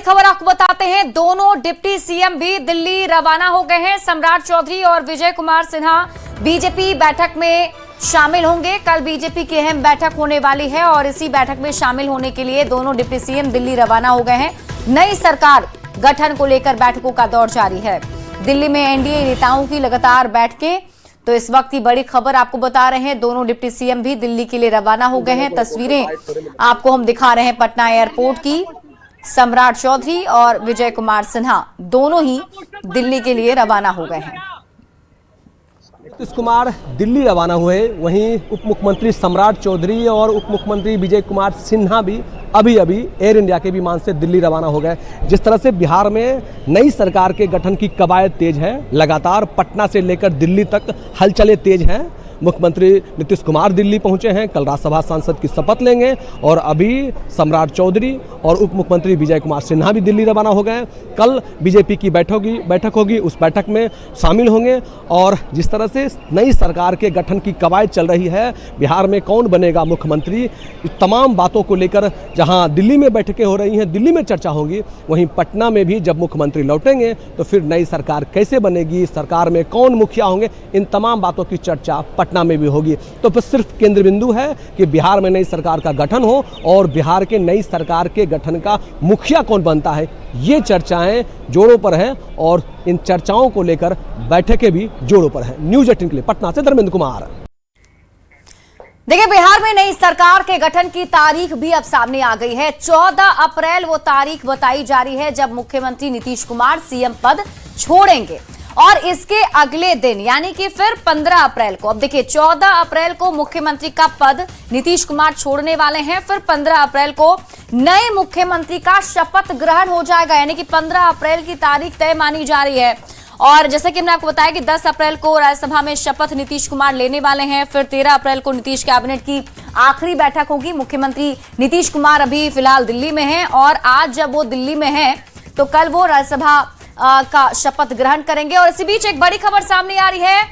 बड़ी खबर आपको बताते हैं, दोनों डिप्टी सीएम भी दिल्ली रवाना हो गए हैं। सम्राट चौधरी और विजय कुमार सिन्हा बीजेपी बैठक में शामिल होंगे। कल बीजेपी की अहम बैठक होने वाली है और इसी बैठक में शामिल होने के लिए दोनों डिप्टी सीएम दिल्ली रवाना हो गए हैं। नई सरकार गठन को लेकर बैठकों का दौर जारी है। दिल्ली में एनडीए नेताओं की लगातार बैठकें, तो इस वक्त की बड़ी खबर आपको बता रहे हैं, दोनों डिप्टी सीएम भी दिल्ली के लिए रवाना हो गए हैं। तस्वीरें आपको हम दिखा रहे हैं पटना एयरपोर्ट की। सम्राट चौधरी और विजय कुमार सिन्हा दोनों ही दिल्ली के लिए रवाना हो गए हैं। नीतीश कुमार दिल्ली रवाना हुए, वहीं उप मुख्यमंत्री सम्राट चौधरी और उप मुख्यमंत्री विजय कुमार सिन्हा भी अभी एयर इंडिया के विमान से दिल्ली रवाना हो गए। जिस तरह से बिहार में नई सरकार के गठन की कवायद तेज है, लगातार पटना से लेकर दिल्ली तक हलचलें तेज हैं। मुख्यमंत्री नीतीश कुमार दिल्ली पहुंचे हैं, कल राज्यसभा सांसद की शपथ लेंगे और अभी सम्राट चौधरी और उप मुख्यमंत्री विजय कुमार सिन्हा भी दिल्ली रवाना हो गए। कल बीजेपी की बैठक होगी, उस बैठक में शामिल होंगे। और जिस तरह से नई सरकार के गठन की कवायद चल रही है, बिहार में कौन बनेगा मुख्यमंत्री, तमाम बातों को लेकर जहां दिल्ली में बैठकें हो रही हैं, दिल्ली में चर्चा होगी, वहीं पटना में भी जब मुख्यमंत्री लौटेंगे तो फिर नई सरकार कैसे बनेगी, सरकार में कौन मुखिया होंगे, इन तमाम बातों की चर्चा पटना में भी होगी। तो फिर सिर्फ केंद्र बिंदु है कि बिहार में नई सरकार का गठन हो और बिहार के नई सरकार के गठन का मुखिया कौन बनता है, ये चर्चाएं जोरों पर हैं और इन चर्चाओं को लेकर बैठकें भी जोरों पर हैं। न्यूज़ 18 के लिए पटना से धर्मेंद्र कुमार। देखिए, बिहार में नई सरकार के गठन की तारीख भी अब सामने आ गई है। 14 अप्रैल वो तारीख बताई जा रही है जब मुख्यमंत्री नीतीश कुमार सीएम पद छोड़ेंगे और इसके अगले दिन यानी कि फिर 15 अप्रैल को, अब देखिए 14 अप्रैल को मुख्यमंत्री का पद नीतीश कुमार छोड़ने वाले हैं। फिर 15 अप्रैल को नए मुख्यमंत्री का शपथ ग्रहण हो जाएगा, यानी कि 15 अप्रैल की तारीख तय मानी जा रही है। और जैसे कि हमने आपको बताया कि 10 अप्रैल को राज्यसभा में शपथ नीतीश कुमार लेने वाले हैं। फिर 13 अप्रैल को नीतीश कैबिनेट की आखिरी बैठक होगी। मुख्यमंत्री नीतीश कुमार अभी फिलहाल दिल्ली में हैं और आज जब वो दिल्ली में हैं तो कल वो राज्यसभा का शपथ ग्रहण करेंगे। और इसी बीच एक बड़ी खबर सामने आ रही है,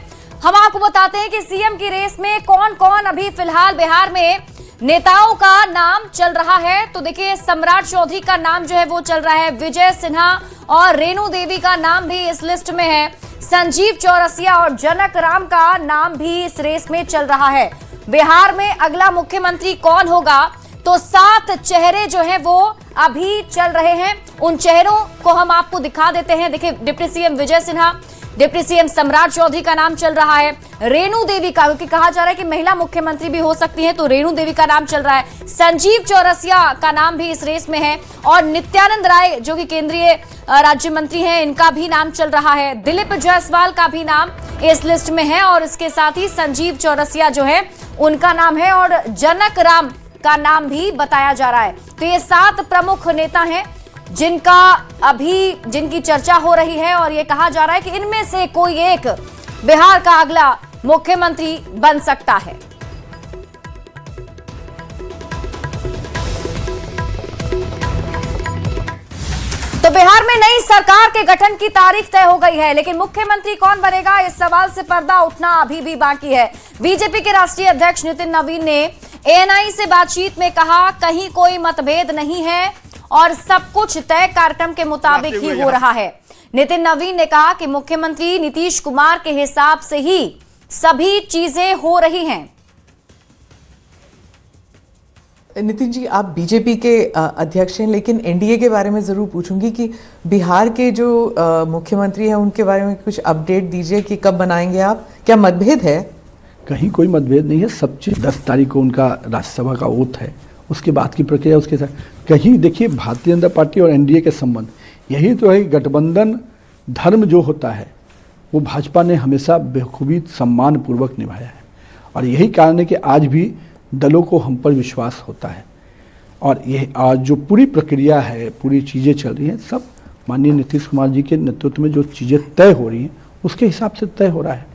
हम आपको बताते हैं कि सीएम की रेस में कौन कौन अभी फिलहाल बिहार में नेताओं का नाम चल रहा है। तो देखिए, सम्राट चौधरी का नाम जो है वो चल रहा है, विजय सिन्हा और रेणु देवी का नाम भी इस लिस्ट में है, संजीव चौरसिया और जनक राम का नाम भी इस रेस में चल रहा है। बिहार में अगला मुख्यमंत्री कौन होगा, तो 7 चेहरे जो हैं वो अभी चल रहे हैं। उन चेहरों को हम आपको दिखा देते हैं। देखिए, deputy CM Vijay Sinha, deputy CM सम्राट चौधरी का नाम चल रहा है, रेणु देवी का, क्योंकि कहा जा रहा है कि महिला मुख्यमंत्री भी हो सकती है, तो रेणु देवी का नाम चल रहा है, संजीव चौरसिया का नाम भी इस रेस में है और नित्यानंद राय जो कि केंद्रीय राज्य मंत्री हैं, इनका भी नाम चल रहा है, दिलीप जायसवाल का भी नाम इस लिस्ट में है और इसके साथ ही संजीव चौरसिया जो है उनका नाम है और जनक राम का नाम भी बताया जा रहा है। तो ये 7 प्रमुख नेता हैं जिनकी चर्चा हो रही है और ये कहा जा रहा है कि इनमें से कोई एक बिहार का अगला मुख्यमंत्री बन सकता है। तो बिहार में नई सरकार के गठन की तारीख तय हो गई है, लेकिन मुख्यमंत्री कौन बनेगा, इस सवाल से पर्दा उठना अभी भी बाकी है। बीजेपी के राष्ट्रीय अध्यक्ष नितिन नवीन ने एएनआई से बातचीत में कहा, कहीं कोई मतभेद नहीं है और सब कुछ तय कार्यक्रम के मुताबिक ही हो रहा है। नितिन नवीन ने कहा कि मुख्यमंत्री नीतीश कुमार के हिसाब से ही सभी चीजें हो रही हैं। नितिन जी, आप बीजेपी के अध्यक्ष हैं, लेकिन एनडीए के बारे में जरूर पूछूंगी कि बिहार के जो मुख्यमंत्री हैं उनके बारे में कुछ अपडेट दीजिए कि कब बनाएंगे आप, क्या मतभेद है? कहीं कोई मतभेद नहीं है, सब चीज 10 तारीख को उनका राज्यसभा का ओथ है, उसके बाद की प्रक्रिया उसके साथ। कहीं देखिए, भारतीय जनता पार्टी और एनडीए के संबंध यही तो है, गठबंधन धर्म जो होता है वो भाजपा ने हमेशा बेखूबी सम्मानपूर्वक निभाया है और यही कारण है कि आज भी दलों को हम पर विश्वास होता है। और ये आज जो पूरी प्रक्रिया है, पूरी चीज़ें चल रही हैं, सब माननीय नीतीश कुमार जी के नेतृत्व में जो चीज़ें तय हो रही हैं उसके हिसाब से तय हो रहा है।